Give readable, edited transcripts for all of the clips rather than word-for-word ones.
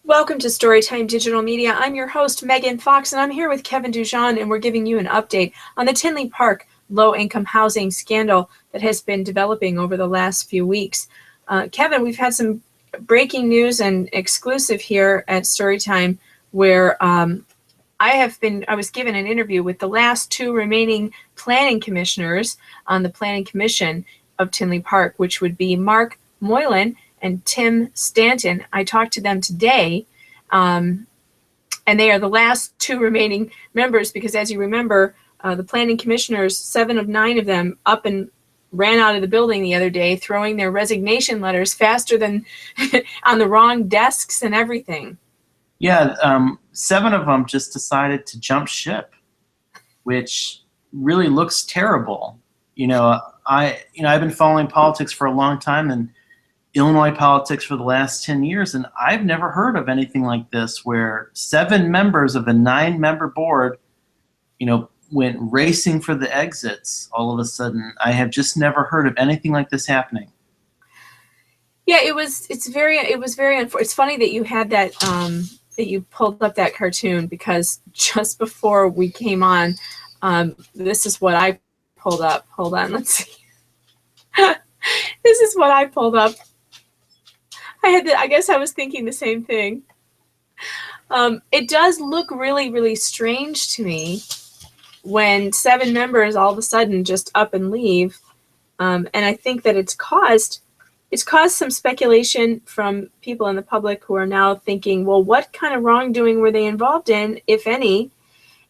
Welcome to Storytime Digital Media. I'm your host, Megan Fox, and I'm here with Kevin DuJan, and we're giving you an update on the Tinley Park low-income housing scandal that has been developing over the last few weeks. Kevin, we've had some breaking news and exclusive here at Storytime where I was given an interview with the last two remaining planning commissioners on the Planning Commission of Tinley Park, which would be Mark Moylan and Tim Stanton. I talked to them today, and they are the last two remaining members because, as you remember, the planning commissioners, 7 of 9 of them, up and ran out of the building the other day, throwing their resignation letters faster than on the wrong desks and everything. Yeah, 7 of them just decided to jump ship, which really looks terrible. I've been following politics for a long time, and Illinois politics for the last 10 years, and I've never heard of anything like this where 7 members of a 9-member board, went racing for the exits all of a sudden. I have just never heard of anything like this happening. Yeah, it's funny that you had that, that you pulled up that cartoon, because just before we came on, this is what I pulled up. Hold on, let's see. This is what I pulled up. I guess I was thinking the same thing. It does look really, really strange to me when 7 members all of a sudden just up and leave. And I think that it's caused some speculation from people in the public who are now thinking, well, what kind of wrongdoing were they involved in, if any?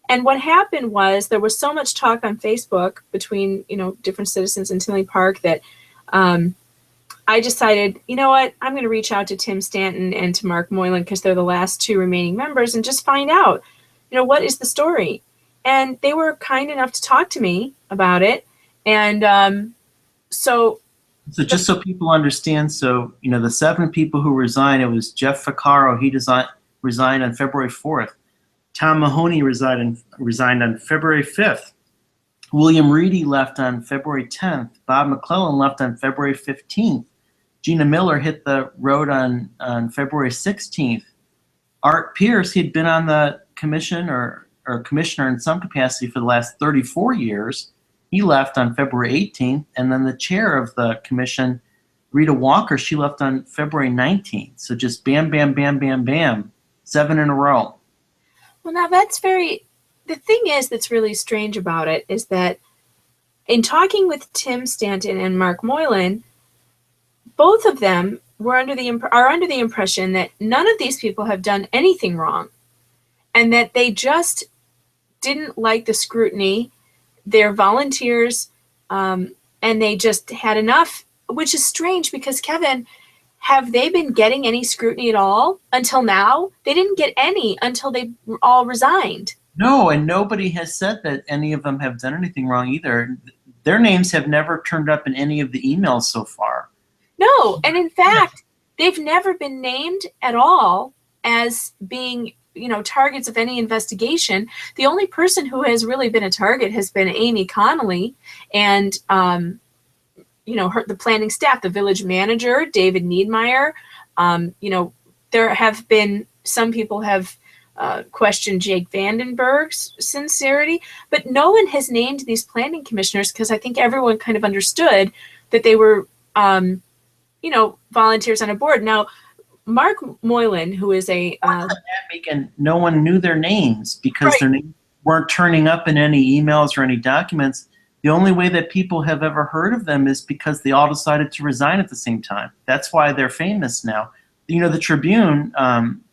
And what happened was there was so much talk on Facebook between, different citizens in Tinley Park that I decided, you know what, I'm going to reach out to Tim Stanton and to Mark Moylan, because they're the last 2 remaining members, and just find out, what is the story? And they were kind enough to talk to me about it. And so just so people understand, the 7 people who resigned, it was Jeff Ficcaro, he resigned on February 4th. Tom Mahoney resigned on February 5th. William Reedy left on February 10th. Bob McClellan left on February 15th. Gina Miller hit the road on February 16th. Art Pierce, he'd been on the commission or commissioner in some capacity for the last 34 years. He left on February 18th. And then the chair of the commission, Rita Walker, she left on February 19th. So just bam, bam, bam, bam, bam, 7 in a row. Well, now the thing is that's really strange about it is that in talking with Tim Stanton and Mark Moylan, both of them are under the impression that none of these people have done anything wrong, and that they just didn't like the scrutiny. They're volunteers, and they just had enough, which is strange because, Kevin, have they been getting any scrutiny at all until now? They didn't get any until they all resigned. No, and nobody has said that any of them have done anything wrong either. Their names have never turned up in any of the emails so far. No, and in fact, they've never been named at all as being, targets of any investigation. The only person who has really been a target has been Amy Connolly and, the planning staff, the village manager, David Niedmeyer. There have been, some people have questioned Jake Vandenberg's sincerity, but no one has named these planning commissioners because I think everyone kind of understood that they were, volunteers on a board. Now, Mark Moylan, who is and no one knew their names because right. Their names weren't turning up in any emails or any documents. The only way that people have ever heard of them is because they all decided to resign at the same time. That's why they're famous now. The Tribune,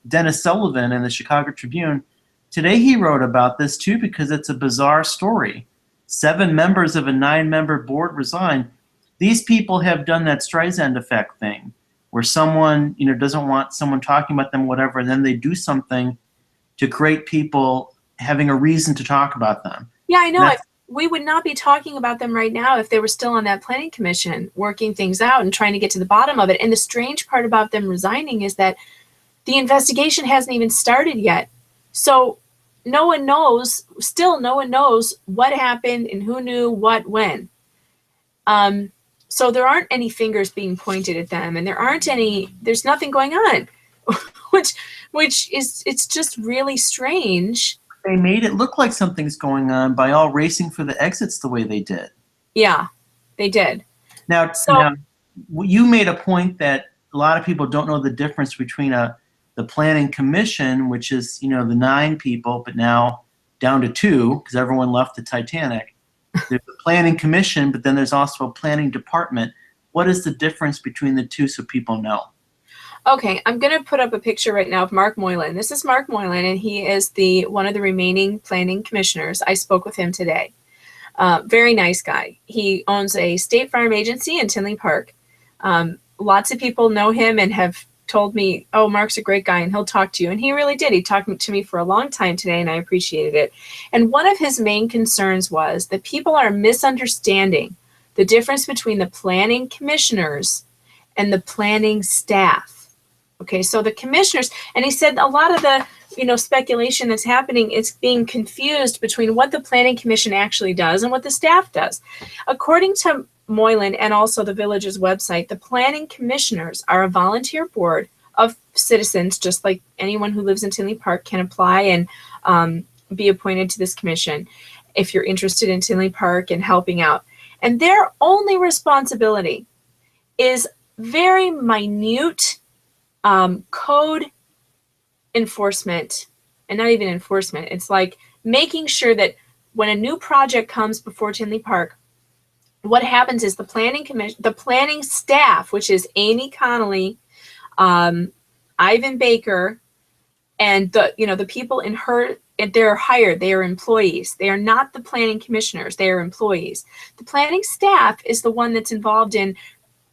Dennis Sullivan in the Chicago Tribune, today he wrote about this too because it's a bizarre story. 7 members of a 9-member board resigned. These people have done that Streisand effect thing where someone, doesn't want someone talking about them, whatever, and then they do something to create people having a reason to talk about them. Yeah, I know. We would not be talking about them right now if they were still on that planning commission, working things out and trying to get to the bottom of it. And the strange part about them resigning is that the investigation hasn't even started yet. So no one knows what happened and who knew what when. So there aren't any fingers being pointed at them, and there's nothing going on, which is, it's just really strange. They made it look like something's going on by all racing for the exits the way they did. Yeah, they did. Now, So you made a point that a lot of people don't know the difference between the planning commission, which is, the 9 people, but now down to 2 because everyone left the Titanic. There's a planning commission, but then there's also a planning department. What is the difference between the two so people know? okay, I'm going to put up a picture right now of Mark Moylan. This is Mark Moylan, and he is one of the remaining planning commissioners. I spoke with him today. Very nice guy. He owns a state farm agency in Tinley Park. Lots of people know him and have told me, oh, Mark's a great guy and he'll talk to you. And he really did. He talked to me for a long time today and I appreciated it. And one of his main concerns was that people are misunderstanding the difference between the planning commissioners and the planning staff. Okay, so the commissioners, and he said a lot of the speculation that's happening is being confused between what the planning commission actually does and what the staff does. According to Moylan and also the village's website, the planning commissioners are a volunteer board of citizens, just like anyone who lives in Tinley Park can apply and be appointed to this commission if you're interested in Tinley Park and helping out. And their only responsibility is very minute code enforcement, and not even enforcement. It's like making sure that when a new project comes before Tinley Park, what happens is the planning commission, the planning staff, which is Amy Connolly, Ivan Baker, and the people in her, they're hired, they are employees. They are not the planning commissioners, they are employees. The planning staff is the one that's involved in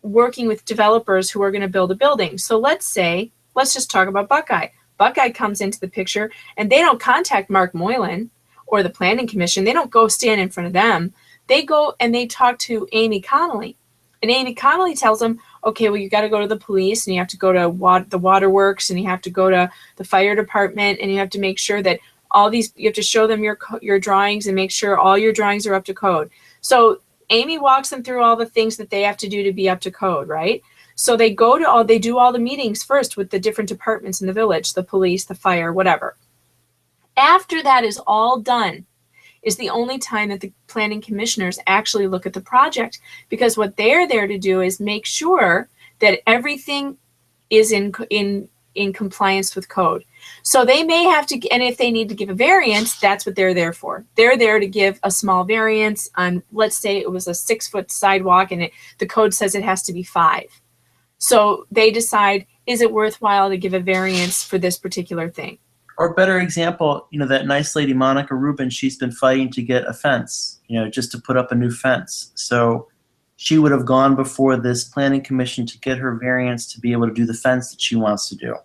working with developers who are going to build a building. So let's just talk about Buckeye. Buckeye comes into the picture and they don't contact Mark Moylan or the planning commission. They don't go stand in front of them. They go and they talk to Amy Connolly. And Amy Connolly tells them, okay, well, you got to go to the police and you have to go to the waterworks and you have to go to the fire department and you have to make sure that you have to show them your drawings and make sure all your drawings are up to code. So Amy walks them through all the things that they have to do to be up to code, right? So they do all the meetings first with the different departments in the village, the police, the fire, whatever. After that is all done, is the only time that the planning commissioners actually look at the project, because what they're there to do is make sure that everything is in compliance with code. So they may have to, and if they need to give a variance, that's what they're there for. They're there to give a small variance on, let's say it was a 6-foot sidewalk and the code says it has to be 5. So they decide, is it worthwhile to give a variance for this particular thing? Or better example, that nice lady, Monica Rubin, she's been fighting to get a fence, just to put up a new fence. So she would have gone before this planning commission to get her variance to be able to do the fence that she wants to do.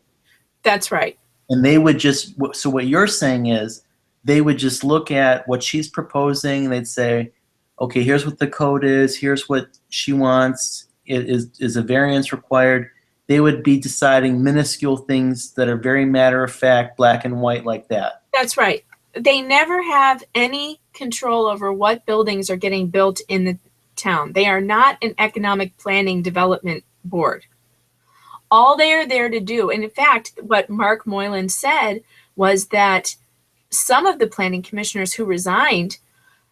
That's right. And they would just, so what you're saying is they would just look at what she's proposing and they'd say, okay, here's what the code is, here's what she wants, is a variance required. They would be deciding minuscule things that are very matter of fact, black and white like that. That's right. They never have any control over what buildings are getting built in the town. They are not an economic planning development board. All they are there to do, and in fact, what Mark Moylan said was that some of the planning commissioners who resigned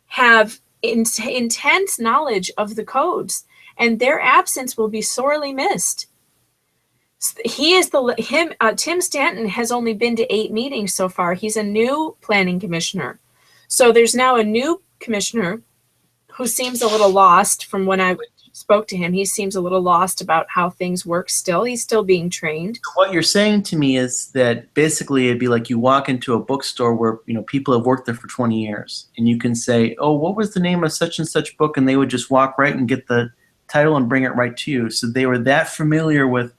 have intense knowledge of the codes, and their absence will be sorely missed. Tim Stanton has only been to 8 meetings so far. He's a new planning commissioner. So there's now a new commissioner who seems a little lost. From when I spoke to him, he seems a little lost about how things work still. He's still being trained. What you're saying to me is that basically it'd be like you walk into a bookstore where people have worked there for 20 years and you can say, oh, what was the name of such and such book? And they would just walk right and get the title and bring it right to you. So they were that familiar with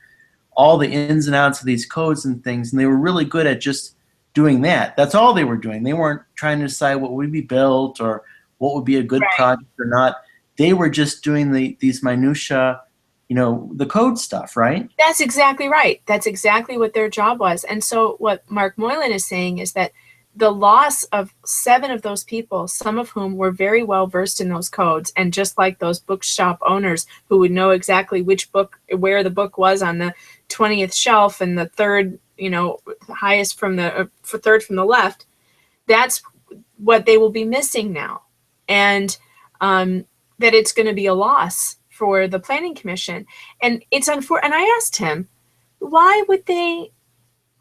all the ins and outs of these codes and things, and they were really good at just doing that. That's all they were doing. They weren't trying to decide what would be built or what would be a good project or not. They were just doing these minutia, the code stuff, right? That's exactly right. That's exactly what their job was. And so what Mark Moylan is saying is that the loss of 7 of those people, some of whom were very well versed in those codes, and just like those bookshop owners who would know exactly which book, where the book was on the 20th shelf and the third, highest from the third from the left. That's what they will be missing now, and that it's going to be a loss for the Planning Commission. And it's unfortunate. And I asked him, why would they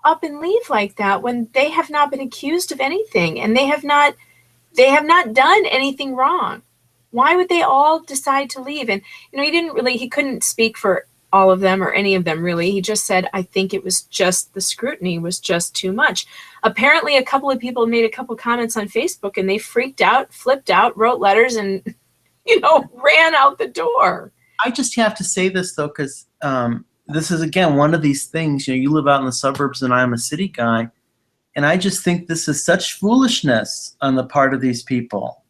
up and leave like that when they have not been accused of anything and they have not done anything wrong? Why would they all decide to leave? And he couldn't speak for all of them or any of them really. He just said, I think it was just the scrutiny was just too much. Apparently a couple of people made a couple comments on Facebook and they freaked out, flipped out, wrote letters, and ran out the door. I just have to say this though, because this is again one of these things. You live out in the suburbs and I'm a city guy, and I just think this is such foolishness on the part of these people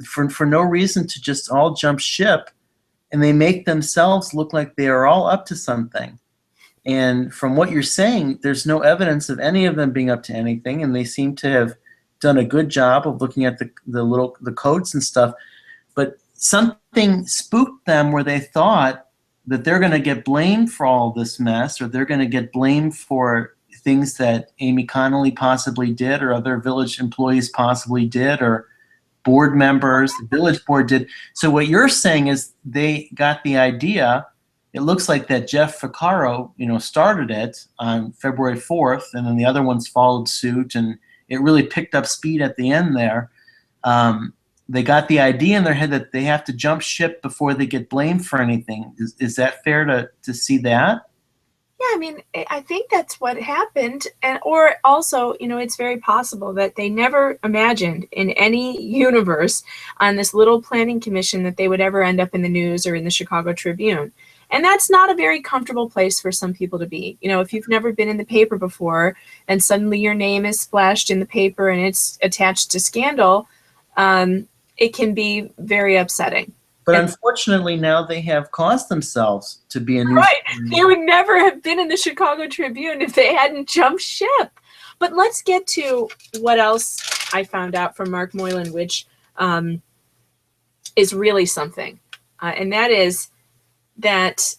for no reason to just all jump ship, and they make themselves look like they are all up to something. And from what you're saying, there's no evidence of any of them being up to anything, and they seem to have done a good job of looking at the codes and stuff. But something spooked them where they thought that they're going to get blamed for all this mess, or they're going to get blamed for things that Amy Connolly possibly did, or other village employees possibly did, or board members, the village board did. So what you're saying is they got the idea. It looks like that Jeff Ficcaro, started it on February 4th, and then the other ones followed suit, and it really picked up speed at the end there. They got the idea in their head that they have to jump ship before they get blamed for anything. Is that fair to see that? Yeah, I think that's what happened. Or also, it's very possible that they never imagined in any universe on this little planning commission that they would ever end up in the news or in the Chicago Tribune. And that's not a very comfortable place for some people to be. If you've never been in the paper before and suddenly your name is splashed in the paper and it's attached to scandal, it can be very upsetting. But unfortunately, now they have caused themselves to be a news. Right. They would never have been in the Chicago Tribune if they hadn't jumped ship. But let's get to what else I found out from Mark Moylan, which is really something. And that is that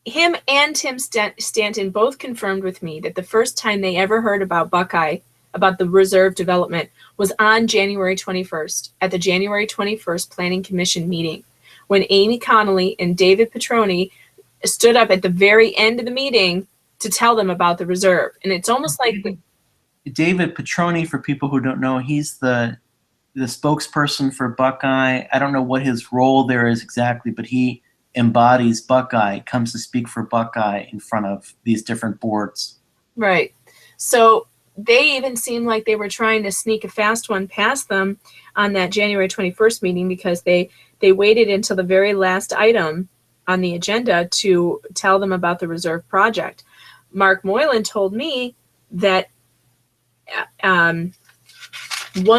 him and Tim Stanton both confirmed with me that the first time they ever heard about Buckeye, about the reserve development, was on January 21st, at the January 21st Planning Commission meeting, when Amy Connolly and David Petroni stood up at the very end of the meeting to tell them about the reserve. And it's almost like David Petroni, for people who don't know, he's the spokesperson for Buckeye. I don't know what his role there is exactly, but he embodies Buckeye, comes to speak for Buckeye in front of these different boards. Right. So they even seemed like they were trying to sneak a fast one past them on that January 21st meeting, because they waited until the very last item on the agenda to tell them about the reserve project. Mark Moylan told me that one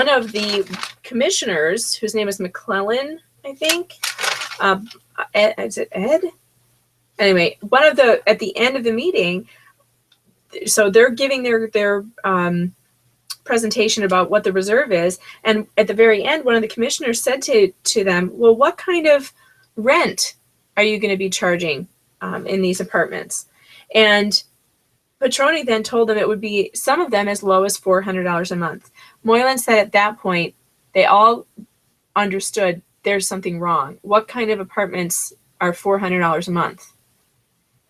of the commissioners, whose name is McClellan, I think, is it Ed? Anyway, at the end of the meeting, so they're giving their presentation about what the reserve is, and at the very end, one of the commissioners said to them, well, what kind of rent are you going to be charging in these apartments? And Petroni then told them it would be, some of them, as low as $400 a month. Moylan said at that point, they all understood there's something wrong. What kind of apartments are $400 a month?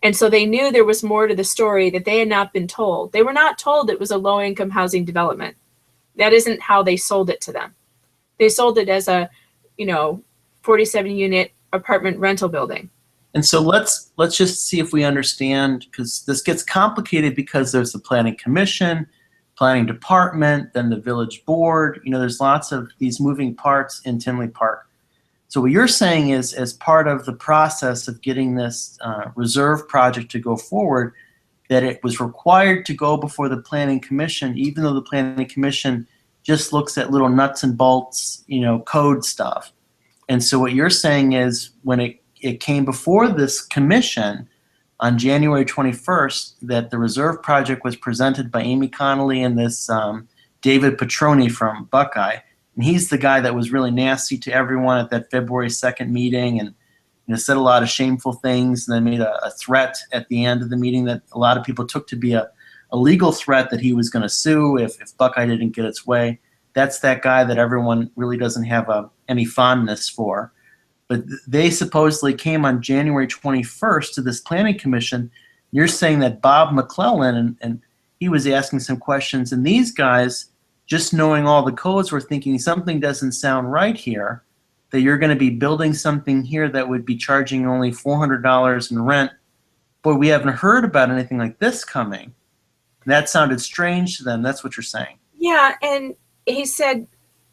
And so they knew there was more to the story that they had not been told. They were not told it was a low-income housing development. That isn't how they sold it to them. They sold it as a, 47-unit apartment rental building. And so let's just see if we understand, because this gets complicated because there's the Planning Commission, Planning Department, then the Village Board. There's lots of these moving parts in Tinley Park. So what you're saying is, as part of the process of getting this reserve project to go forward, that it was required to go before the Planning Commission, even though the Planning Commission just looks at little nuts and bolts, code stuff. And so what you're saying is, when it came before this commission on January 21st, that the reserve project was presented by Amy Connolly and this David Petroni from Buckeye. And he's the guy that was really nasty to everyone at that February 2nd meeting, and said a lot of shameful things, and then made a threat at the end of the meeting that a lot of people took to be a legal threat that he was going to sue if Buckeye didn't get its way. That's that guy that everyone really doesn't have any fondness for. But they supposedly came on January 21st to this planning commission. You're saying that Bob McClellan, and he was asking some questions, and these guys, just knowing all the codes, were thinking something doesn't sound right here, that you're going to be building something here that would be charging only $400 in rent. Boy, we haven't heard about anything like this coming. That sounded strange to them. That's what you're saying. Yeah, and he said,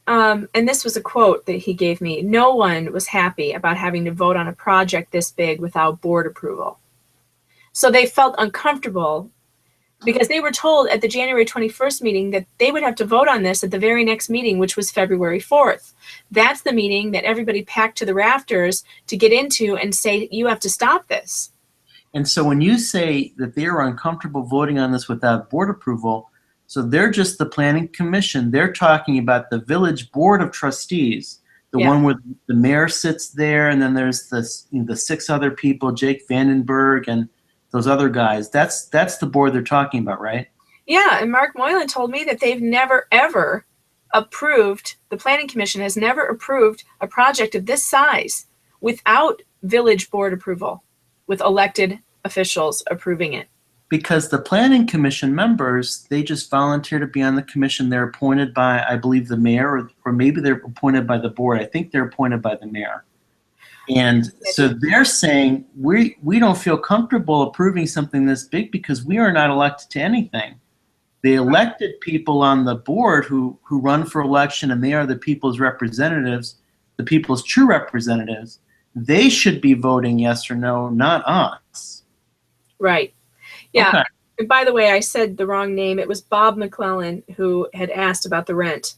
and this was a quote that he gave me, no one was happy about having to vote on a project this big without board approval. So they felt uncomfortable because they were told at the January 21st meeting that they would have to vote on this at the very next meeting, which was February 4th. That's the meeting that everybody packed to the rafters to get into and say, you have to stop this. And so when you say that they are uncomfortable voting on this without board approval, so they're just the planning commission. They're talking about the village board of trustees, the one where the mayor sits there, and then there's the 6 other people, Jake Vandenberg and those other guys. That's the board they're talking about, right? Yeah, and Mark Moylan told me that they've never, ever approved, the planning commission has never approved a project of this size without village board approval, with elected officials approving it. Because the planning commission members, they just volunteer to be on the commission. They're appointed by, I believe, the mayor, or maybe they're appointed by the board. I think they're appointed by the mayor. And so they're saying, we don't feel comfortable approving something this big because we are not elected to anything. The elected people on the board who run for election, and they are the people's representatives, the people's true representatives, they should be voting yes or no, not us. Right. Yeah. Okay. And by the way, I said the wrong name. It was Bob McClellan who had asked about the rent.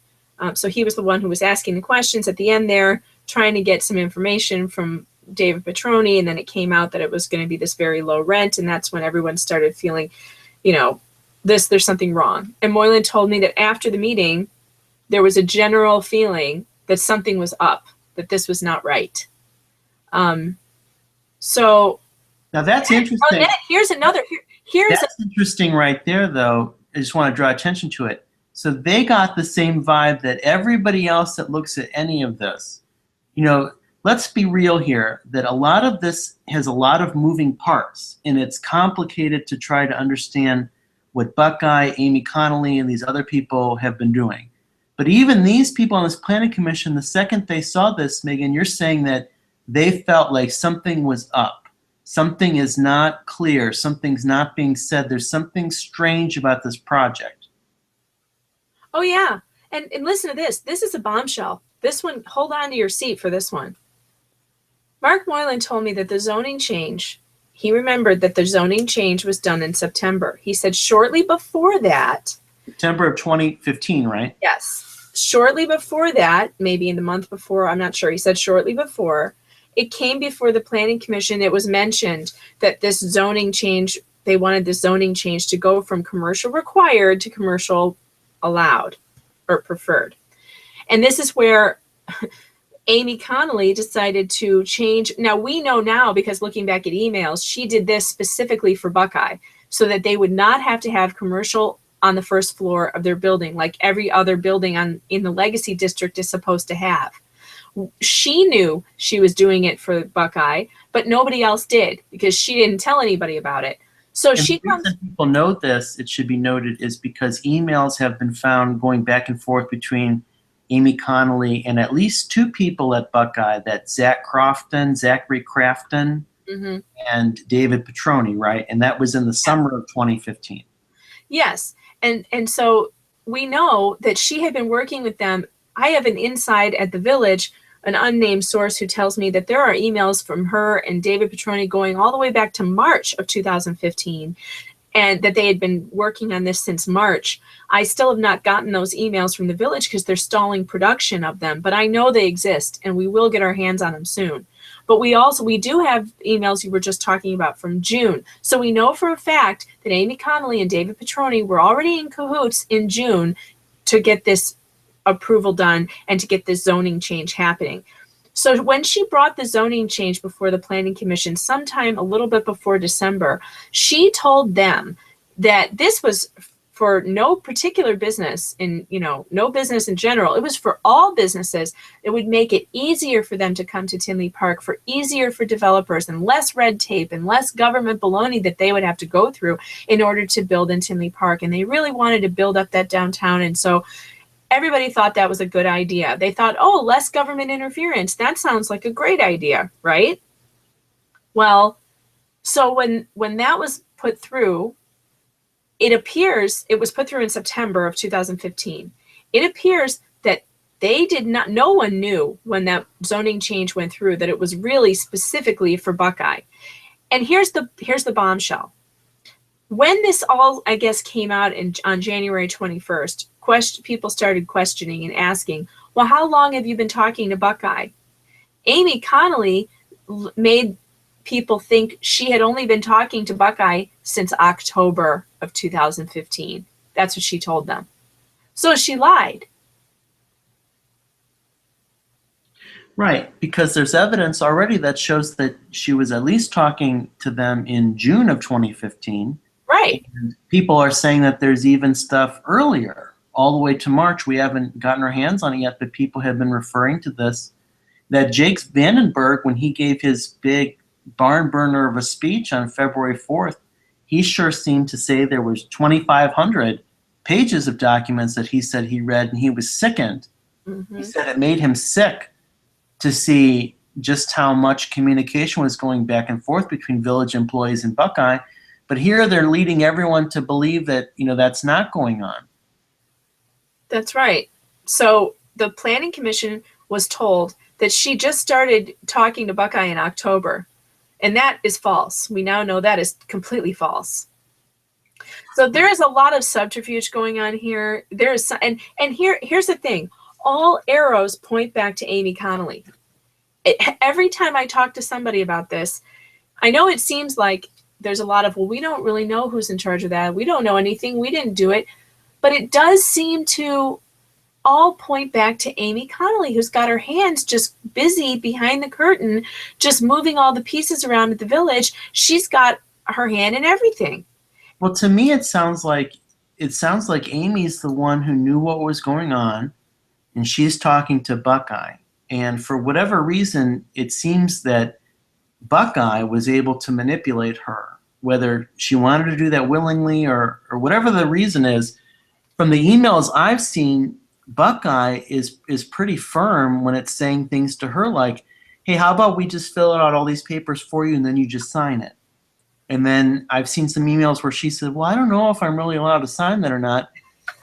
So he was the one who was asking the questions at the end there, trying to get some information from David Petroni, and then it came out that it was going to be this very low rent, and that's when everyone started feeling, there's something wrong. And Moylan told me that after the meeting, there was a general feeling that something was up, that this was not right. So now that's interesting. Here's another. That's interesting right there, though. I just want to draw attention to it. So they got the same vibe that everybody else that looks at any of this. Let's be real here, that a lot of this has a lot of moving parts, and it's complicated to try to understand what Buckeye, Amy Connolly, and these other people have been doing. But even these people on this planning commission, the second they saw this, Megan, you're saying that they felt like something was up. Something is not clear. Something's not being said. There's something strange about this project. Oh, yeah. And listen to this. This is a bombshell. This one, hold on to your seat for this one. Mark Moylan told me that the zoning change, he remembered that the zoning change was done in September. He said shortly before that. September of 2015, right? Yes. Shortly before that, maybe in the month before, I'm not sure. He said shortly before, it came before the planning commission. It was mentioned that this zoning change, they wanted the zoning change to go from commercial required to commercial allowed or preferred. And this is where Amy Connolly decided to change. Now we know now, because looking back at emails, she did this specifically for Buckeye so that they would not have to have commercial on the first floor of their building like every other building in the Legacy District is supposed to have. She knew she was doing it for Buckeye, but nobody else did because she didn't tell anybody about it. So the reason people know this, it should be noted, is because emails have been found going back and forth between Amy Connolly and at least 2 people at Buckeye, that's Zachary Crafton, and David Petroni, right? And that was in the summer of 2015. Yes. And so we know that she had been working with them. I have an inside at the village, an unnamed source who tells me that there are emails from her and David Petroni going all the way back to March of 2015, and that they had been working on this since March. I still have not gotten those emails from the village because they're stalling production of them, but I know they exist and we will get our hands on them soon. But we do have emails you were just talking about from June. So we know for a fact that Amy Connolly and David Petroni were already in cahoots in June to get this approval done and to get this zoning change happening. So when she brought the zoning change before the Planning Commission, sometime a little bit before December, she told them that this was for no particular business in, no business in general. It was for all businesses. It would make it easier for them to come to Tinley Park, for easier for developers, and less red tape and less government baloney that they would have to go through in order to build in Tinley Park. And they really wanted to build up that downtown. And so everybody thought that was a good idea. They thought, oh, less government interference. That sounds like a great idea, right? Well, so when that was put through, it appears, it was put through in September of 2015. It appears that no one knew when that zoning change went through that it was really specifically for Buckeye. And here's the bombshell. When this all, I guess, came out on January 21st, people started questioning and asking, well, how long have you been talking to Buckeye? Amy Connolly made people think she had only been talking to Buckeye since October of 2015. That's what she told them. So she lied. Right, because there's evidence already that shows that she was at least talking to them in June of 2015. Right. And people are saying that there's even stuff earlier, all the way to March. We haven't gotten our hands on it yet, but people have been referring to this, that Jake Vandenberg, when he gave his big barn burner of a speech on February 4th, he sure seemed to say there was 2,500 pages of documents that he said he read, and he was sickened. Mm-hmm. He said it made him sick to see just how much communication was going back and forth between village employees and Buckeye. But here they're leading everyone to believe that, that's not going on. That's right. So the Planning Commission was told that she just started talking to Buckeye in October. And that is false. We now know that is completely false. So there is a lot of subterfuge going on here. There is, and here's the thing. All arrows point back to Amy Connolly. Every time I talk to somebody about this, I know it seems like there's a lot of, well, we don't really know who's in charge of that. We don't know anything. We didn't do it. But it does seem to all point back to Amy Connolly, who's got her hands just busy behind the curtain, just moving all the pieces around at the village. She's got her hand in everything. Well, to me, it sounds like Amy's the one who knew what was going on, and she's talking to Buckeye. And for whatever reason, it seems that Buckeye was able to manipulate her, whether she wanted to do that willingly or whatever the reason is. From the emails I've seen, Buckeye is pretty firm when it's saying things to her like, hey, how about we just fill out all these papers for you and then you just sign it? And then I've seen some emails where she said, well, I don't know if I'm really allowed to sign that or not.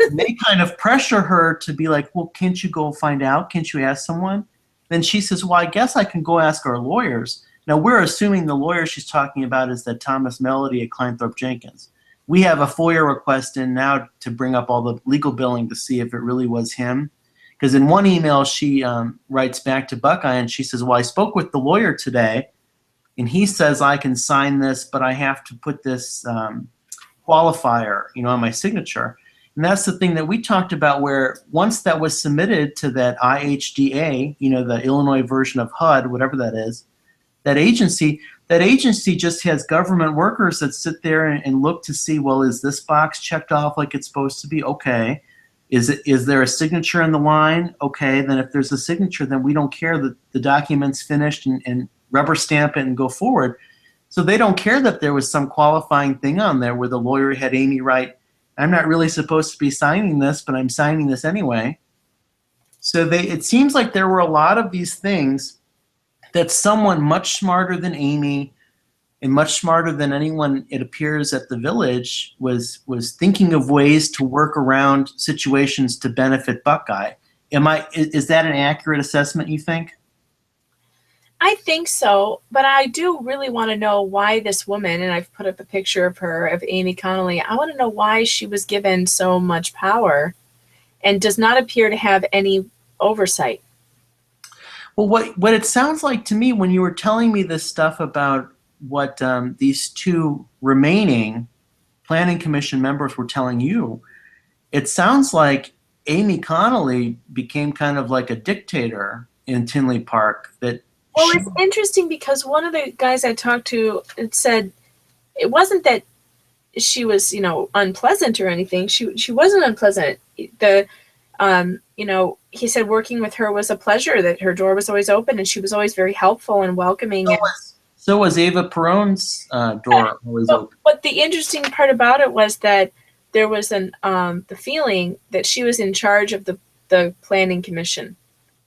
And they kind of pressure her to be like, well, can't you go find out? Can't you ask someone? Then she says, well, I guess I can go ask our lawyers. Now, we're assuming the lawyer she's talking about is that Thomas Melody at Kleinthorpe Jenkins. We have a FOIA request in now to bring up all the legal billing to see if it really was him. Because in one email, she writes back to Buckeye and she says, well, I spoke with the lawyer today, and he says I can sign this, but I have to put this qualifier, on my signature. And that's the thing that we talked about, where once that was submitted to that IHDA, the Illinois version of HUD, whatever that is, that agency just has government workers that sit there and look to see, well, is this box checked off like it's supposed to be? Okay. Is there a signature in the line? Okay. Then if there's a signature, then we don't care that the document's finished and rubber stamp it and go forward. So they don't care that there was some qualifying thing on there where the lawyer had Amy write, I'm not really supposed to be signing this, but I'm signing this anyway. So it seems like there were a lot of these things that someone much smarter than Amy and much smarter than anyone, it appears, at the village was thinking of ways to work around situations to benefit Buckeye. Is that an accurate assessment, you think? I think so, but I do really want to know why this woman, and I've put up a picture of her, of Amy Connolly, I want to know why she was given so much power and does not appear to have any oversight. Well, what it sounds like to me when you were telling me this stuff about what these two remaining Planning Commission members were telling you, it sounds like Amy Connolly became kind of like a dictator in Tinley Park that. Well, it's interesting because one of the guys I talked to said it wasn't that she was, unpleasant or anything. She wasn't unpleasant. He said working with her was a pleasure, that her door was always open and she was always very helpful and welcoming. So was Ava Perón's door always open. But the interesting part about it was that there was the feeling that she was in charge of the planning commission,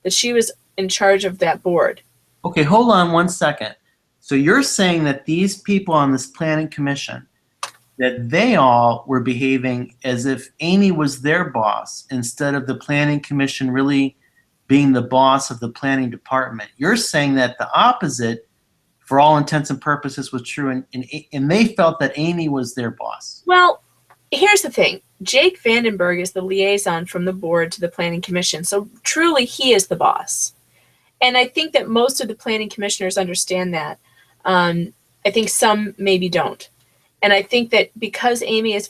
that she was in charge of that board. Okay, hold on one second. So you're saying that these people on this planning commission, that they all were behaving as if Amy was their boss instead of the planning commission really being the boss of the planning department. You're saying that the opposite, for all intents and purposes, was true, and they felt that Amy was their boss. Well, here's the thing. Jake Vandenberg is the liaison from the board to the planning commission, so truly he is the boss. And I think that most of the planning commissioners understand that. I think some maybe don't. And I think that because Amy is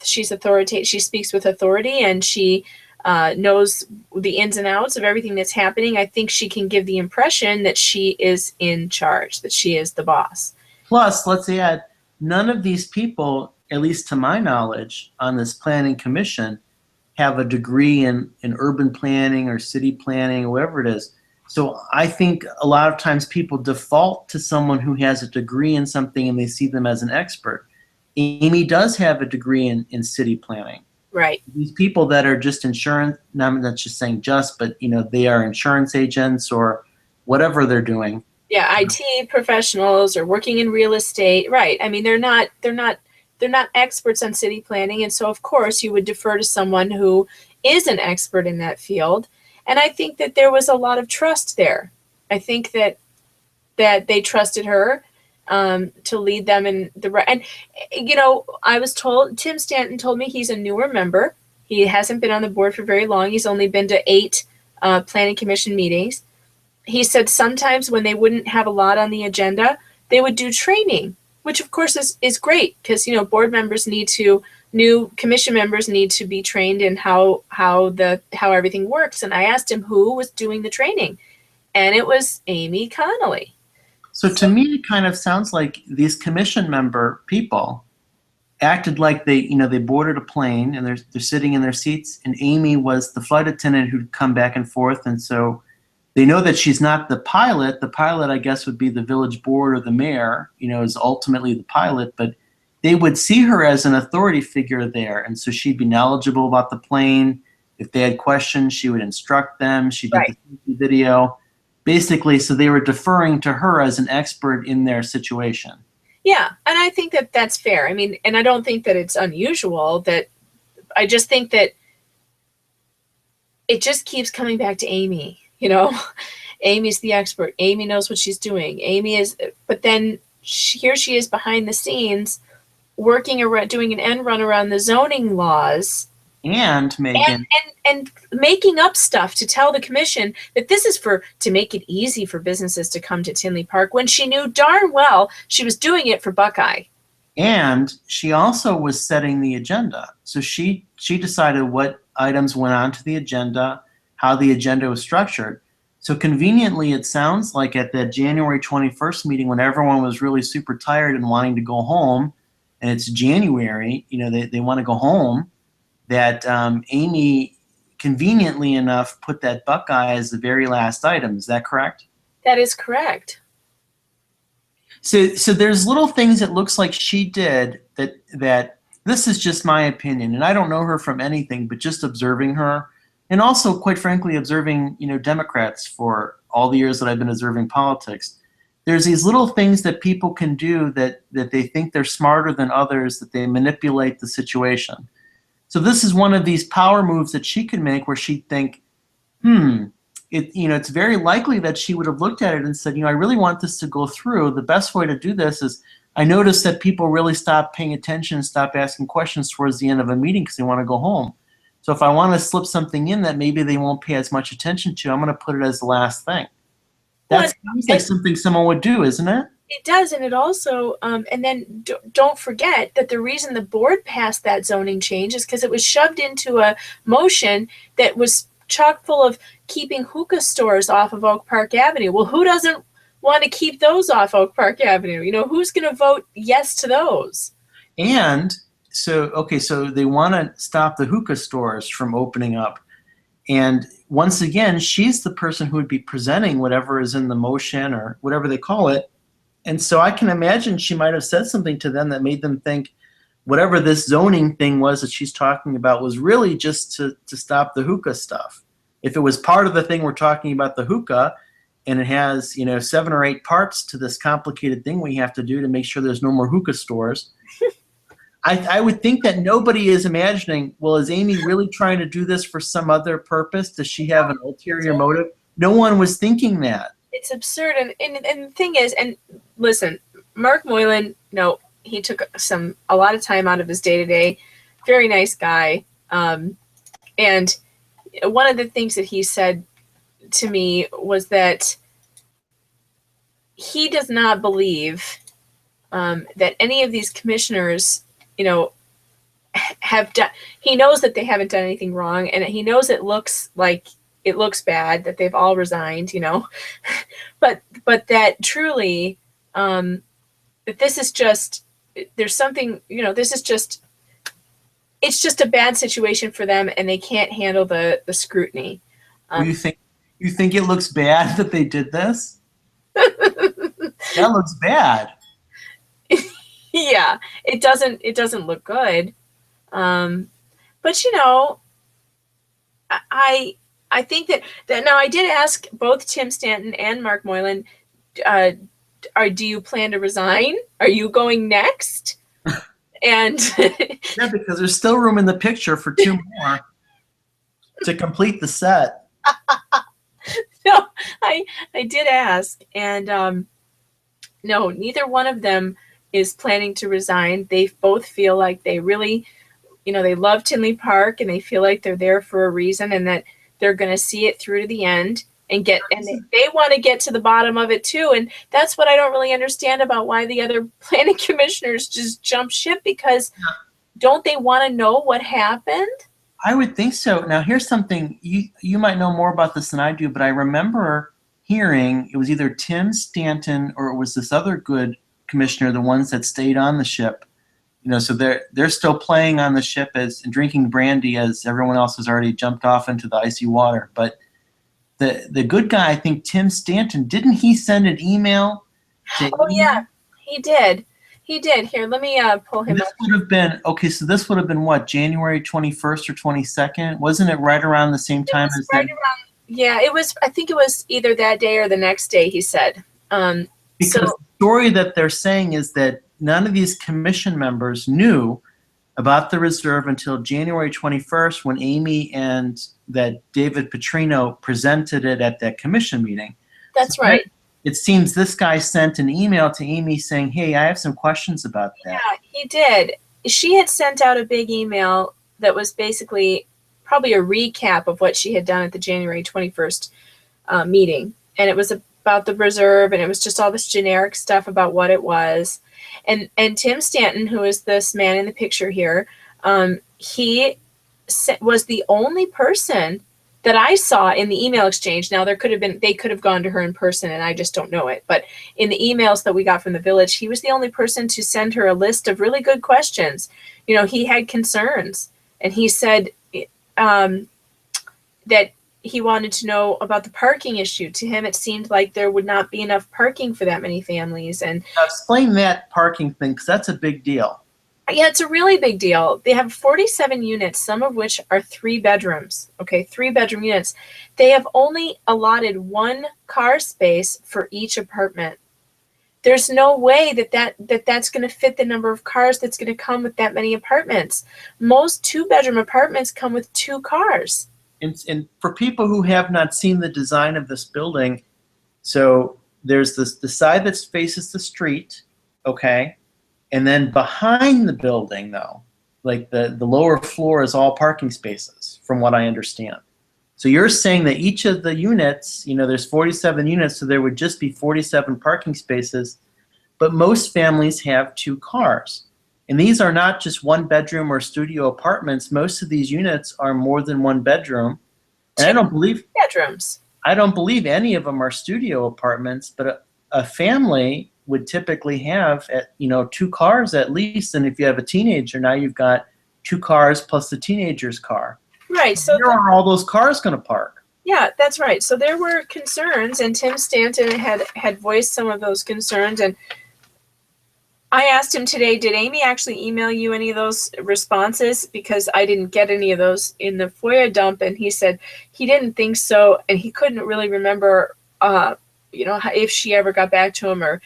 she's authoritative, she speaks with authority, and she knows the ins and outs of everything that's happening, I think she can give the impression that she is in charge, that she is the boss. Plus, let's add, none of these people, at least to my knowledge, on this planning commission have a degree in urban planning or city planning or whatever it is. So I think a lot of times people default to someone who has a degree in something and they see them as an expert. Amy does have a degree in city planning. Right. These people that are just insurance, I'm not just saying just, but they are insurance agents or whatever they're doing. Yeah, IT professionals or working in real estate. Right. I mean, they're not experts on city planning, and so of course you would defer to someone who is an expert in that field. And I think that there was a lot of trust there. I think that they trusted her to lead them in the right. And, I was told, Tim Stanton told me he's a newer member. He hasn't been on the board for very long. He's only been to 8 planning commission meetings. He said sometimes when they wouldn't have a lot on the agenda, they would do training, which of course is great because, board members new commission members need to be trained in how everything works. And I asked him who was doing the training, and it was Amy Connolly. So to me, it kind of sounds like these commission member people acted like they boarded a plane and they're sitting in their seats, and Amy was the flight attendant who'd come back and forth. And so they know that she's not the pilot. The pilot, I guess, would be the village board or the mayor, is ultimately the pilot, but they would see her as an authority figure there. And so she'd be knowledgeable about the plane. If they had questions, she would instruct them. She did Right. the video. Basically, so they were deferring to her as an expert in their situation. Yeah, and I think that that's fair. I mean, and I don't think that it's unusual. I just think that it just keeps coming back to Amy, Amy's the expert. Amy knows what she's doing. But then here she is behind the scenes working around, doing an end run around the zoning laws. And Megan. And making up stuff to tell the commission that this is to make it easy for businesses to come to Tinley Park, when she knew darn well she was doing it for Buckeye. And she also was setting the agenda. So she decided what items went onto the agenda, how the agenda was structured. So conveniently, it sounds like at that January 21st meeting when everyone was really super tired and wanting to go home, and it's January, they want to go home, that Amy conveniently enough put that Buckeye as the very last item. Is that correct? That is correct. So there's little things it looks like she did that this is just my opinion, and I don't know her from anything, but just observing her, and also, quite frankly, observing Democrats for all the years that I've been observing politics. There's these little things that people can do that they think they're smarter than others, that they manipulate the situation. So this is one of these power moves that she can make where she'd think, it's very likely that she would have looked at it and said, I really want this to go through. The best way to do this is, I noticed that people really stop paying attention, stop asking questions towards the end of a meeting because they want to go home. So if I want to slip something in that maybe they won't pay as much attention to, I'm going to put it as the last thing. That seems like something someone would do, isn't it? It does, and it also, and then don't forget that the reason the board passed that zoning change is because it was shoved into a motion that was chock full of keeping hookah stores off of Oak Park Avenue. Well, who doesn't want to keep those off Oak Park Avenue? You know, who's going to vote yes to those? And so, okay, so they want to stop the hookah stores from opening up. And once again, she's the person who would be presenting whatever is in the motion or whatever they call it. And so I can imagine she might have said something to them that made them think whatever this zoning thing was that she's talking about was really just to stop the hookah stuff. If it was part of the thing we're talking about, the hookah, and it has, you know, 7 or 8 parts to this complicated thing we have to do to make sure there's no more hookah stores, I would think that nobody is imagining, well, is Amy really trying to do this for some other purpose? Does she have an ulterior motive? No one was thinking that. It's absurd. And the thing is, and listen, Mark Moylan, you know, he took a lot of time out of his day-to-day. Very nice guy. And one of the things that he said to me was that he does not believe that any of these commissioners, you know, have done. He knows that they haven't done anything wrong, and he knows it looks bad that they've all resigned, you know, but that truly, that this is just, there's something, you know, this is just, it's just a bad situation for them, and they can't handle the scrutiny. You think it looks bad that they did this? That looks bad. Yeah, it doesn't look good. But you know, I think that now I did ask both Tim Stanton and Mark Moylan, do you plan to resign? Are you going next? And yeah, because there's still room in the picture for 2 more to complete the set. No, I did ask, and no, neither one of them is planning to resign. They both feel like they really, you know, they love Tinley Park, and they feel like they're there for a reason, and that they're going to see it through to the end and they want to get to the bottom of it too. And that's what I don't really understand about why the other planning commissioners just jump ship, because don't they want to know what happened? I would think so. Now, here's something, you might know more about this than I do, but I remember hearing it was either Tim Stanton or it was this other good commissioner, the ones that stayed on the ship. You know, so they're still playing on the ship and drinking brandy as everyone else has already jumped off into the icy water. But the good guy, I think Tim Stanton, didn't he send an email to Amy? Yeah, he did. He did. Here, let me pull him up. This would have been, okay, so this would have been what, January 21st or 22nd? Wasn't it right around the same time as that? Yeah, it was, I think it was either that day or the next day, he said. Because the story that they're saying is that none of these commission members knew about the reserve until January 21st, when Amy and that David Petrino presented it at that commission meeting. That's right. It seems this guy sent an email to Amy saying, hey, I have some questions about that. Yeah, he did. She had sent out a big email that was basically probably a recap of what she had done at the January 21st meeting. And it was about the reserve, and it was just all this generic stuff about what it was. And Tim Stanton, who is this man in the picture here, he was the only person that I saw in the email exchange. Now, they could have gone to her in person, and I just don't know it. But in the emails that we got from the village, he was the only person to send her a list of really good questions. You know, he had concerns, and he said that he wanted to know about the parking issue. To him, it seemed like there would not be enough parking for that many families. And now explain that parking thing, because that's a big deal. Yeah, it's a really big deal. They have 47 units, some of which are 3 bedrooms. Okay, 3-bedroom units. They have only allotted 1 car space for each apartment. There's no way that's going to fit the number of cars that's going to come with that many apartments. Most 2-bedroom apartments come with 2 cars. And for people who have not seen the design of this building, so there's the side that faces the street, okay? And then behind the building, though, like the lower floor is all parking spaces, from what I understand. So you're saying that each of the units, you know, there's 47 units, so there would just be 47 parking spaces, but most families have 2 cars. And these are not just 1-bedroom or studio apartments. Most of these units are more than 1 bedroom. And bedrooms. I don't believe any of them are studio apartments, but a family would typically have, 2 cars at least. And if you have a teenager, now you've got 2 cars plus the teenager's car. Right. So where are all those cars going to park? Yeah, that's right. So there were concerns, and Tim Stanton had voiced some of those concerns. And I asked him today, did Amy actually email you any of those responses? Because I didn't get any of those in the FOIA dump. And he said he didn't think so, and he couldn't really remember, if she ever got back to him, or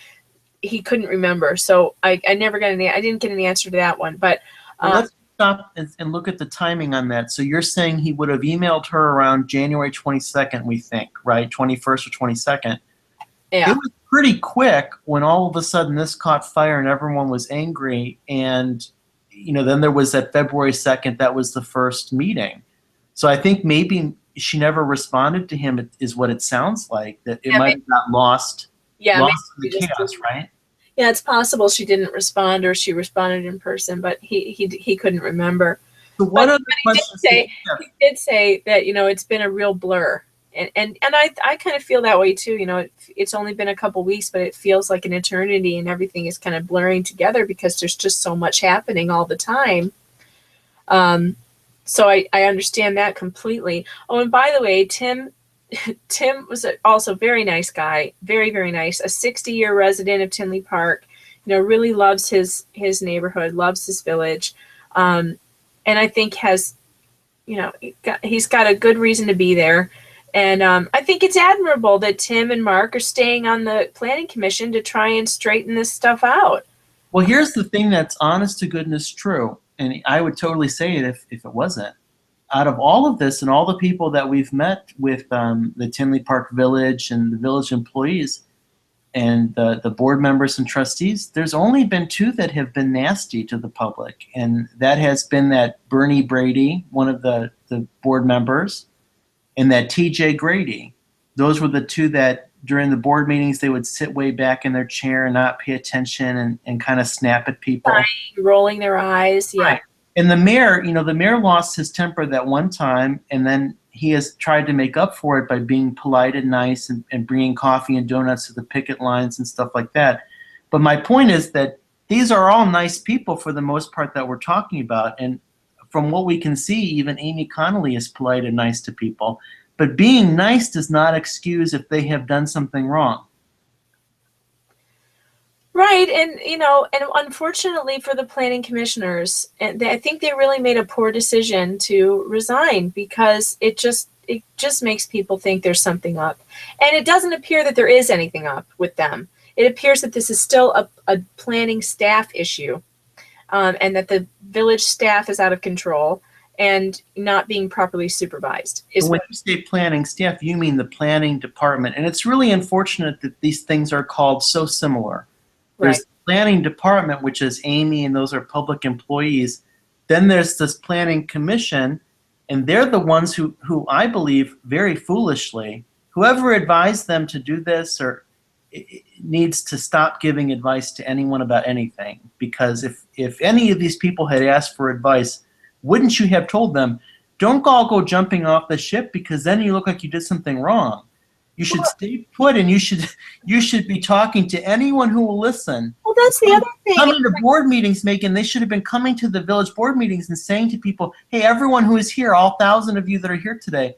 he couldn't remember. So I never got I didn't get any answer to that one. But let's stop and look at the timing on that. So you're saying he would have emailed her around January 22nd, we think, right? 21st or 22nd. Yeah. It was pretty quick when all of a sudden this caught fire and everyone was angry. And, then there was that February 2nd, that was the first meeting. So I think maybe she never responded to him, is what it sounds like, that it might have got lost in the chaos, right? Yeah, it's possible she didn't respond, or she responded in person, but he couldn't remember. So what other questions? He did say that, it's been a real blur. And I kind of feel that way too. It's only been a couple weeks, but it feels like an eternity, and everything is kind of blurring together because there's just so much happening all the time. So I understand that completely. Oh, and by the way, Tim was also a very nice guy, very, very nice, a 60-year resident of Tinley Park, really loves his neighborhood, loves his village. And I think he's got a good reason to be there. And I think it's admirable that Tim and Mark are staying on the Planning Commission to try and straighten this stuff out. Well, here's the thing that's honest to goodness true, and I would totally say it if it wasn't. Out of all of this and all the people that we've met with the Tinley Park Village and the village employees and the board members and trustees, there's only been 2 that have been nasty to the public. And that has been that Bernie Brady, one of the board members, and that TJ Grady. Those were the 2 that during the board meetings, they would sit way back in their chair and not pay attention and kind of snap at people. Rolling their eyes, yeah. Right. And the mayor lost his temper that one time, and then he has tried to make up for it by being polite and nice and bringing coffee and donuts to the picket lines and stuff like that. But my point is that these are all nice people for the most part that we're talking about. And from what we can see, even Amy Connolly is polite and nice to people. But being nice does not excuse if they have done something wrong. Right, and and unfortunately for the planning commissioners, I think they really made a poor decision to resign, because it just makes people think there's something up, and it doesn't appear that there is anything up with them. It appears that this is still a planning staff issue, and that the village staff is out of control and not being properly supervised. When you say planning staff, you mean the planning department, and it's really unfortunate that these things are called so similar. There's the planning department, which is Amy, and those are public employees. Then there's this planning commission, and they're the ones who I believe very foolishly, whoever advised them to do this or needs to stop giving advice to anyone about anything. Because if any of these people had asked for advice, wouldn't you have told them, don't all go jumping off the ship, because then you look like you did something wrong. You should stay put, and you should be talking to anyone who will listen. Well, that's the other thing. Coming to board meetings, Megan, they should have been coming to the village board meetings and saying to people, hey, everyone who is here, all 1,000 of you that are here today,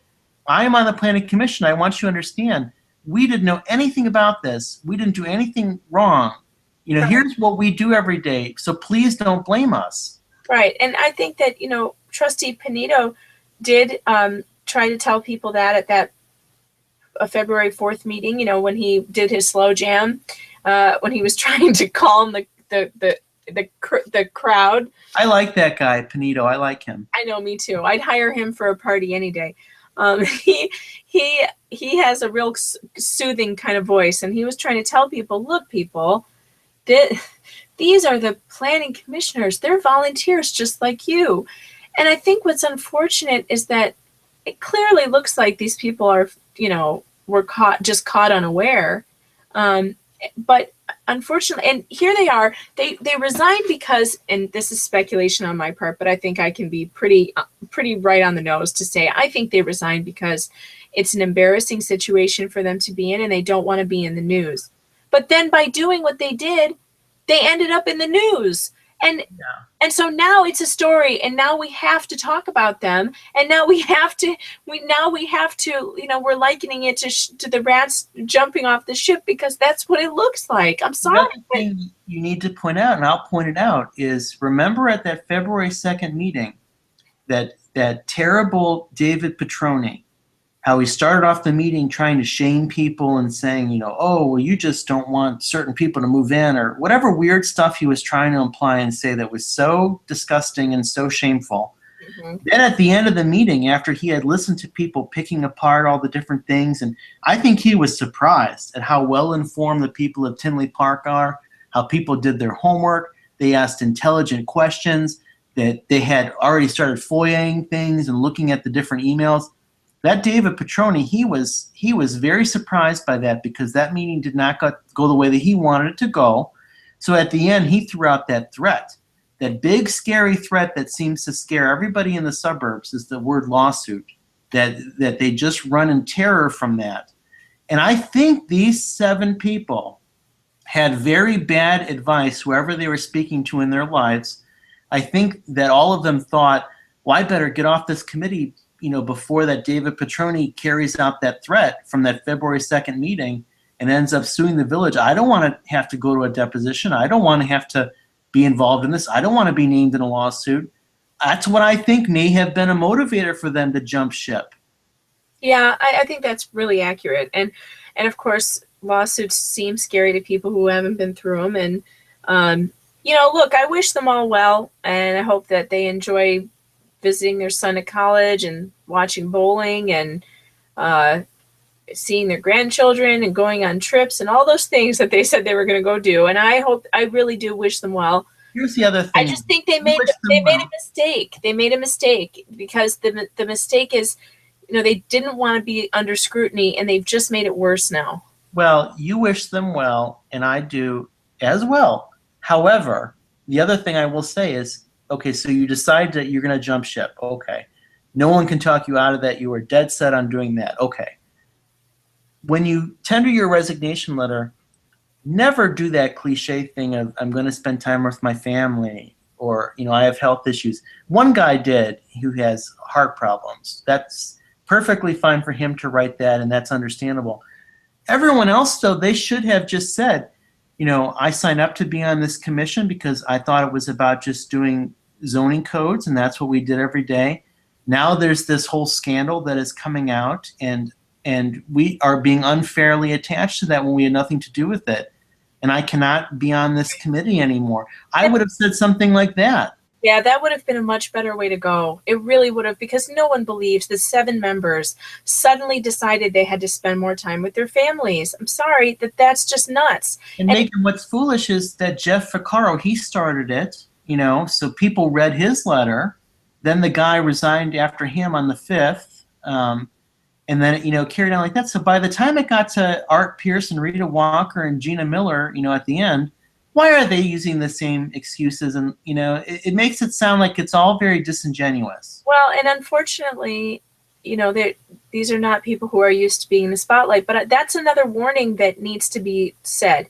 I am on the planning commission. I want you to understand, we didn't know anything about this. We didn't do anything wrong. Here's what we do every day. So please don't blame us. Right, and I think that, Trustee Panito did try to tell people that at that a February 4th meeting, when he did his slow jam, when he was trying to calm the crowd. I like that guy, Panito. I like him. I know, me too. I'd hire him for a party any day. He has a real soothing kind of voice, and he was trying to tell people, look, people, these are the planning commissioners. They're volunteers just like you. And I think what's unfortunate is that it clearly looks like these people are, were caught unaware. But unfortunately, and here they are, they resigned because, and this is speculation on my part, but I think I can be pretty pretty right on the nose to say, I think they resigned because it's an embarrassing situation for them to be in and they don't want to be in the news. But then by doing what they did, they ended up in the news. And so now it's a story, and now we have to talk about them, and now we have to, we're likening it to the rats jumping off the ship because that's what it looks like. I'm sorry. Another thing you need to point out, and I'll point it out, is remember at that February 2nd meeting, that terrible David Petroni, how he started off the meeting trying to shame people and saying, oh, well, you just don't want certain people to move in, or whatever weird stuff he was trying to imply and say that was so disgusting and so shameful. Mm-hmm. Then at the end of the meeting, after he had listened to people picking apart all the different things, and I think he was surprised at how well informed the people of Tinley Park are, how people did their homework, they asked intelligent questions, that they had already started FOIAing things and looking at the different emails. That David Petroni, he was very surprised by that because that meeting did not go the way that he wanted it to go. So at the end, he threw out that threat. That big, scary threat that seems to scare everybody in the suburbs is the word lawsuit, that they just run in terror from that. And I think these 7 people had very bad advice, whoever they were speaking to in their lives. I think that all of them thought, well, I better get off this committee before that David Petroni carries out that threat from that February 2nd meeting and ends up suing the village. I don't want to have to go to a deposition. I don't want to have to be involved in this. I don't want to be named in a lawsuit. That's what I think may have been a motivator for them to jump ship. Yeah, I think that's really accurate. And of course, lawsuits seem scary to people who haven't been through them. And, look, I wish them all well, and I hope that they enjoy visiting their son at college and watching bowling and seeing their grandchildren and going on trips and all those things that they said they were going to go do. And I really do wish them well. Here's the other thing. I just think they made a mistake. They made a mistake because the mistake is, they didn't want to be under scrutiny, and they've just made it worse now. Well, you wish them well, and I do as well. However, the other thing I will say is, okay, so you decide that you're going to jump ship. Okay. No one can talk you out of that. You are dead set on doing that. Okay. When you tender your resignation letter, never do that cliche thing of, I'm going to spend time with my family, or, I have health issues. One guy did who has heart problems. That's perfectly fine for him to write that, and that's understandable. Everyone else, though, they should have just said, I signed up to be on this commission because I thought it was about just doing zoning codes, and that's what we did every day. Now there's this whole scandal that is coming out, and we are being unfairly attached to that when we had nothing to do with it. And I cannot be on this committee anymore. I would have said something like that. Yeah, that would have been a much better way to go. It really would have, because no one believes the 7 members suddenly decided they had to spend more time with their families. I'm sorry, that's just nuts. And Megan, what's foolish is that Jeff Ficarro, he started it, so people read his letter. Then the guy resigned after him on the 5th. And then, carried on like that. So by the time it got to Art Pierce and Rita Walker and Gina Miller, at the end, why are they using the same excuses? And, it makes it sound like it's all very disingenuous. Well, and unfortunately, these are not people who are used to being in the spotlight. But that's another warning that needs to be said.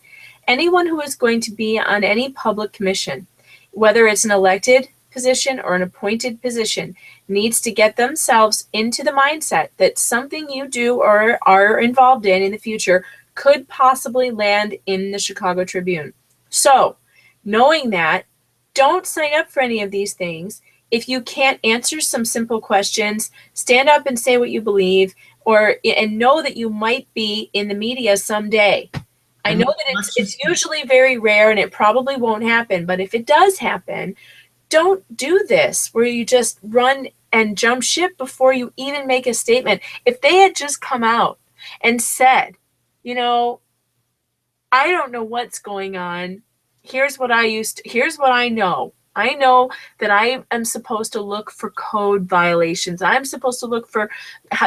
Anyone who is going to be on any public commission, whether it's an elected position or an appointed position, needs to get themselves into the mindset that something you do or are involved in the future could possibly land in the Chicago Tribune. So, knowing that, don't sign up for any of these things. If you can't answer some simple questions, stand up and say what you believe, and know that you might be in the media someday. I know that it's usually very rare and it probably won't happen, but if it does happen, don't do this where you just run and jump ship before you even make a statement. If they had just come out and said, I don't know what's going on. Here's what I know. I know that I am supposed to look for code violations. I'm supposed to look for,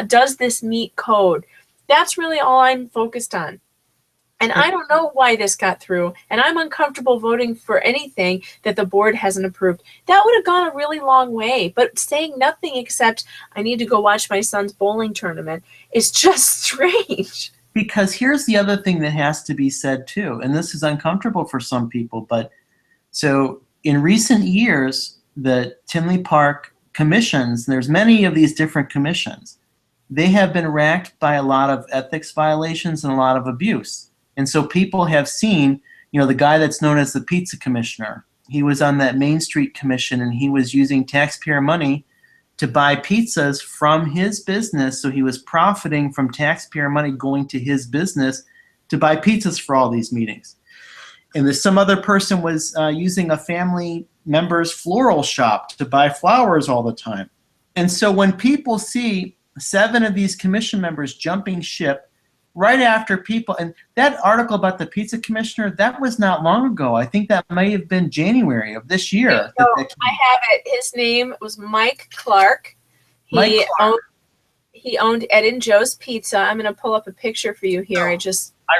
does this meet code? That's really all I'm focused on. And I don't know why this got through, and I'm uncomfortable voting for anything that the board hasn't approved. That would have gone a really long way, but saying nothing except I need to go watch my son's bowling tournament is just strange. Because here's the other thing that has to be said too, and this is uncomfortable for some people, but so in recent years, the Tinley Park commissions, there's many of these different commissions, they have been racked by a lot of ethics violations and a lot of abuse. And so people have seen, the guy that's known as the pizza commissioner, he was on that Main Street commission and he was using taxpayer money to buy pizzas from his business. So he was profiting from taxpayer money going to his business to buy pizzas for all these meetings. And there's some other person was using a family member's floral shop to buy flowers all the time. And so when people see 7 of these commission members jumping ship right after people, and that article about the pizza commissioner, that was not long ago. I think that may have been January of this year. So I have it. His name was Mike Clark. He owned Ed and Joe's Pizza. I'm going to pull up a picture for you here.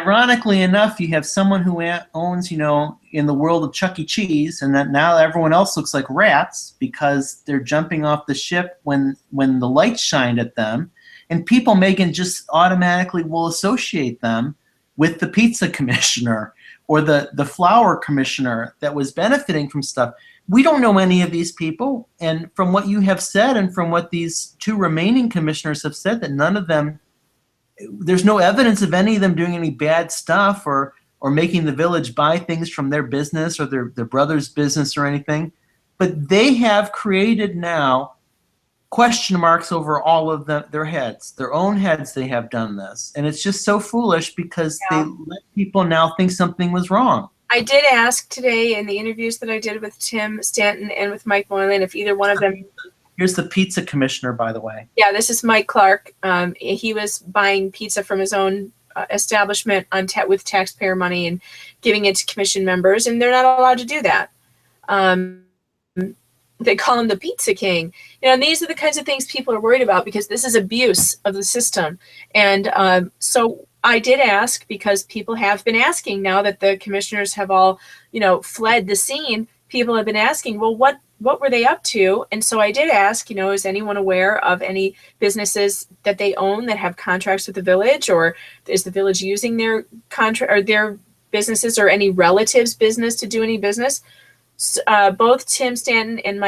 Ironically enough, you have someone who owns, in the world of Chuck E. Cheese, and that now everyone else looks like rats because they're jumping off the ship when the lights shined at them. And people, Megan, just automatically will associate them with the pizza commissioner or the flower commissioner that was benefiting from stuff. We don't know any of these people. And from what you have said and from what these 2 remaining commissioners have said, that none of them, there's no evidence of any of them doing any bad stuff or making the village buy things from their business or their brother's business or anything. But they have created now question marks over all of their heads, their own heads. They have done this, and it's just so foolish because they let people now think something was wrong. I did ask today in the interviews that I did with Tim Stanton and with Mike Moylan if either one of them. Here's the pizza commissioner, by the way. Yeah, this is Mike Clark. He was buying pizza from his own establishment with taxpayer money and giving it to commission members, and they're not allowed to do that. They call him the Pizza King. And these are the kinds of things people are worried about because this is abuse of the system. And so I did ask, because people have been asking now that the commissioners have all, fled the scene. People have been asking, well, what were they up to? And so I did ask, is anyone aware of any businesses that they own that have contracts with the village, or is the village using their contract or their businesses or any relatives' business to do any business? Both Tim Stanton and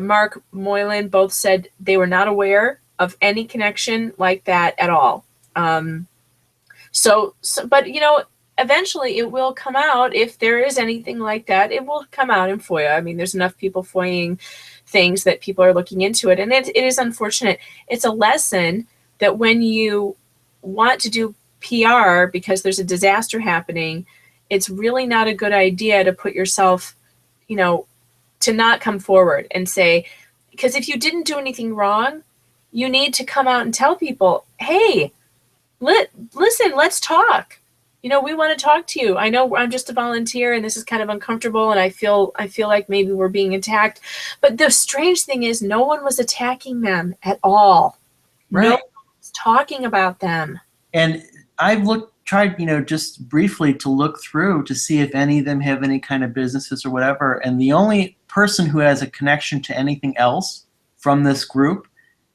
Mark Moylan both said they were not aware of any connection like that at all. But eventually it will come out. If there is anything like that, it will come out in FOIA. I mean, there's enough people FOIAing things that people are looking into it. And it is unfortunate. It's a lesson that when you want to do PR because there's a disaster happening, it's really not a good idea to put yourself, to not come forward and say, because if you didn't do anything wrong, you need to come out and tell people, hey, listen, let's talk. We want to talk to you. I know I'm just a volunteer and this is kind of uncomfortable and I feel like maybe we're being attacked. But the strange thing is no one was attacking them at all. Right. No one was talking about them. And I've tried, just briefly to look through to see if any of them have any kind of businesses or whatever. And the only person who has a connection to anything else from this group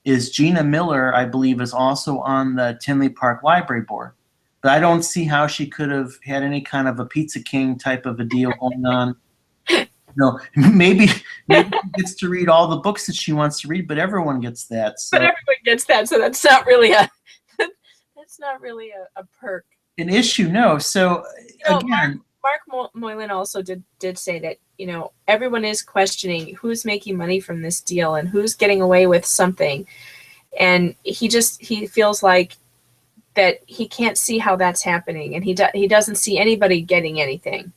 is Gina Miller, I believe, is also on the Tinley Park Library Board. But I don't see how she could have had any kind of a Pizza King type of a deal going on. Maybe she gets to read all the books that she wants to read, but everyone gets that. So. But everyone gets that, so that's not really a perk. An issue, no. So again, Mark Moylan also did say that everyone is questioning who's making money from this deal and who's getting away with something, and he feels like that he can't see how that's happening, and he doesn't see anybody getting anything.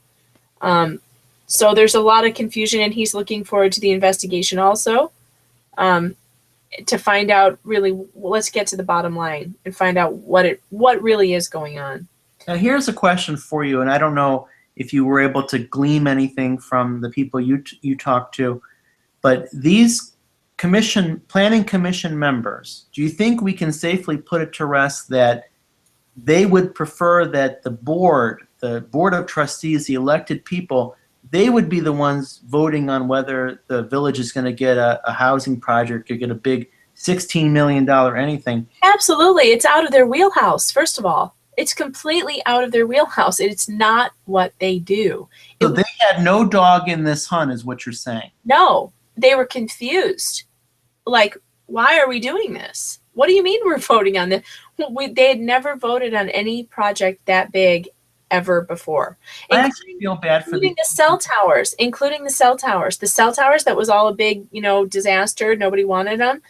So there's a lot of confusion, and he's looking forward to the investigation also, to find out really. Let's get to the bottom line and find out what really is going on. Now here's a question for you, and I don't know if you were able to glean anything from the people you talked to, but these planning commission members, do you think we can safely put it to rest that they would prefer that the board of trustees, the elected people, they would be the ones voting on whether the village is going to get a housing project or get a big $16 million anything. Absolutely. It's out of their wheelhouse, first of all. It's completely out of their wheelhouse. It's not what they do. So they had no dog in this hunt, is what you're saying. No, they were confused. Like, why are we doing this? What do you mean we're voting on this? They had never voted on any project that big ever before. I actually feel bad for including the cell towers, The cell towers, that was all a big, disaster. Nobody wanted them.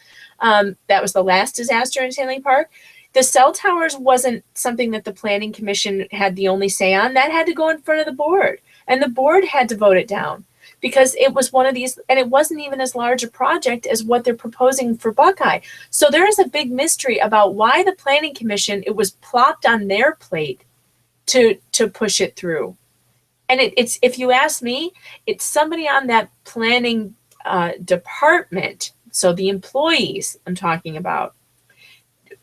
That was the last disaster in Tinley Park. The cell towers wasn't something that the Planning Commission had the only say on. That had to go in front of the board, and the board had to vote it down because it was one of these, and it wasn't even as large a project as what they're proposing for Buckeye. So there is a big mystery about why the Planning Commission, it was plopped on their plate to push it through. And it's, if you ask me, it's somebody on that planning department, so the employees I'm talking about,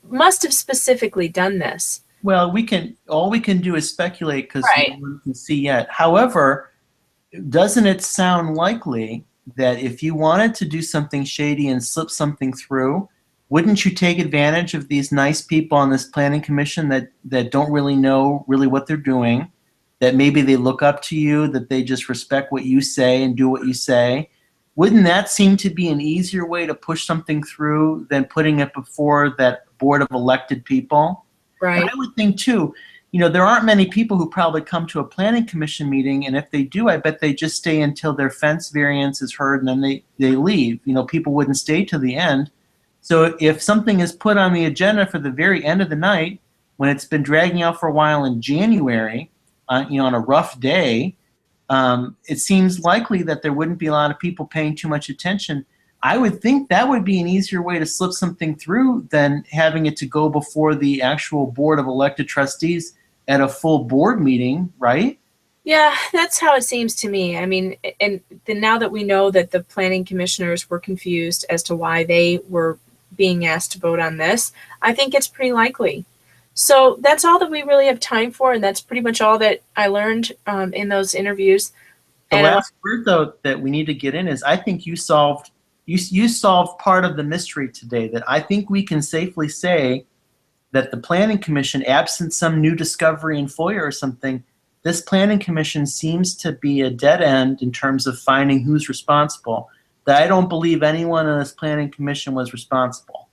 must have specifically done this. Well, all we can do is speculate because Right. no one can see yet. However, doesn't it sound likely that if you wanted to do something shady and slip something through, wouldn't you take advantage of these nice people on this planning commission that don't really know what they're doing, that maybe they look up to you, that they just respect what you say and do what you say? Wouldn't that seem to be an easier way to push something through than putting it before that board of elected people? Right. And I would think too, there aren't many people who probably come to a planning commission meeting, and if they do, I bet they just stay until their fence variance is heard and then they leave. People wouldn't stay to the end. So if something is put on the agenda for the very end of the night, when it's been dragging out for a while in January, on a rough day, it seems likely that there wouldn't be a lot of people paying too much attention. I would think that would be an easier way to slip something through than having it to go before the actual board of elected trustees at a full board meeting, right? Yeah, that's how it seems to me. I mean, and then now that we know that the planning commissioners were confused as to why they were being asked to vote on this, I think it's pretty likely. So that's all that we really have time for, and that's pretty much all that I learned in those interviews. The And last word, though, that we need to get in is I think you solved part of the mystery today, that I think we can safely say that the Planning Commission, absent some new discovery in FOIA or something, this Planning Commission seems to be a dead end in terms of finding who's responsible. That I don't believe anyone on this Planning Commission was responsible.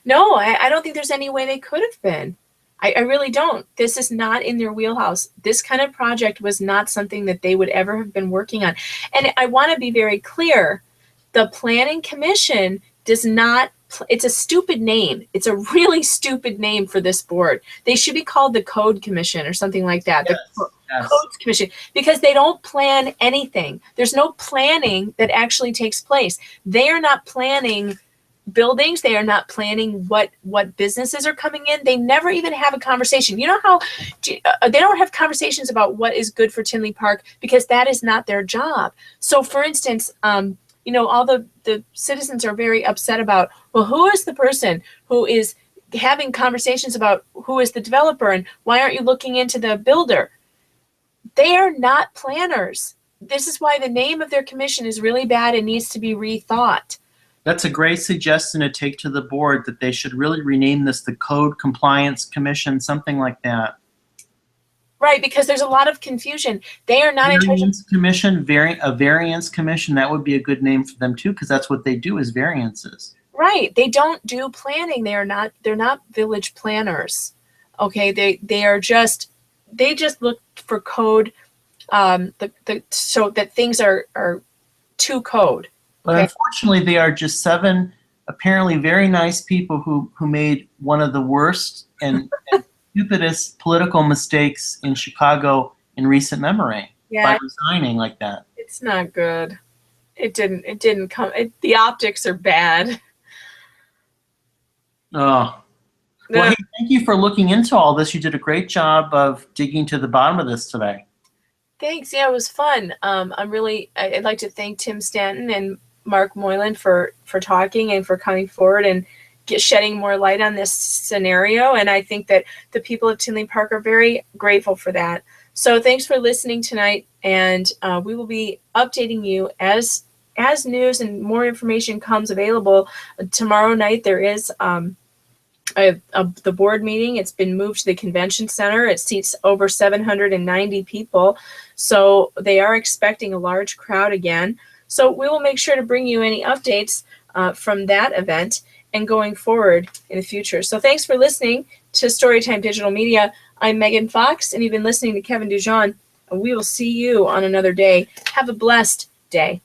No, I don't think there's any way they could have been. I really don't. This is not in their wheelhouse. This kind of project was not something that they would ever have been working on. And I want to be very clear. The Planning Commission does not, it's a stupid name. It's a really stupid name for this board. They should be called the Code Commission or something like that. Yes, the yes. Codes Commission, because they don't plan anything. There's no planning that actually takes place. They are not planning buildings. They are not planning what businesses are coming in. They never even have a conversation. You know how they don't have conversations about what is good for Tinley Park because that is not their job. So for instance, all the citizens are very upset about, well, who is the person who is having conversations about who is the developer and why aren't you looking into the builder? They are not planners. This is why the name of their commission is really bad and needs to be rethought. That's a great suggestion to take to the board, that they should really rename this the Code Compliance Commission, something like that. Right, because there's a lot of confusion. They are not in charge of Variance Commission, a variance commission, that would be a good name for them too, because that's what they do, is variances. Right. They don't do planning. They're not village planners. Okay. They just look for code, so that things are to code. But Okay. unfortunately, they are just 7 apparently very nice people who made one of the worst and stupidest political mistakes in Chicago in recent memory by resigning like that. It's not good. It didn't come. The optics are bad. Oh. Well, hey, thank you for looking into all this. You did a great job of digging to the bottom of this today. Thanks. Yeah, it was fun. I'd like to thank Tim Stanton and Mark Moylan for talking and for coming forward and shedding more light on this scenario. And I think that the people of Tinley Park are very grateful for that. So thanks for listening tonight. And we will be updating you as news and more information comes available. Tomorrow night, there is the board meeting. It's been moved to the convention center. It seats over 790 people. So they are expecting a large crowd again. So we will make sure to bring you any updates from that event and going forward in the future. So thanks for listening to Storytime Digital Media. I'm Megan Fox, and you've been listening to Kevin DuJan. And we will see you on another day. Have a blessed day.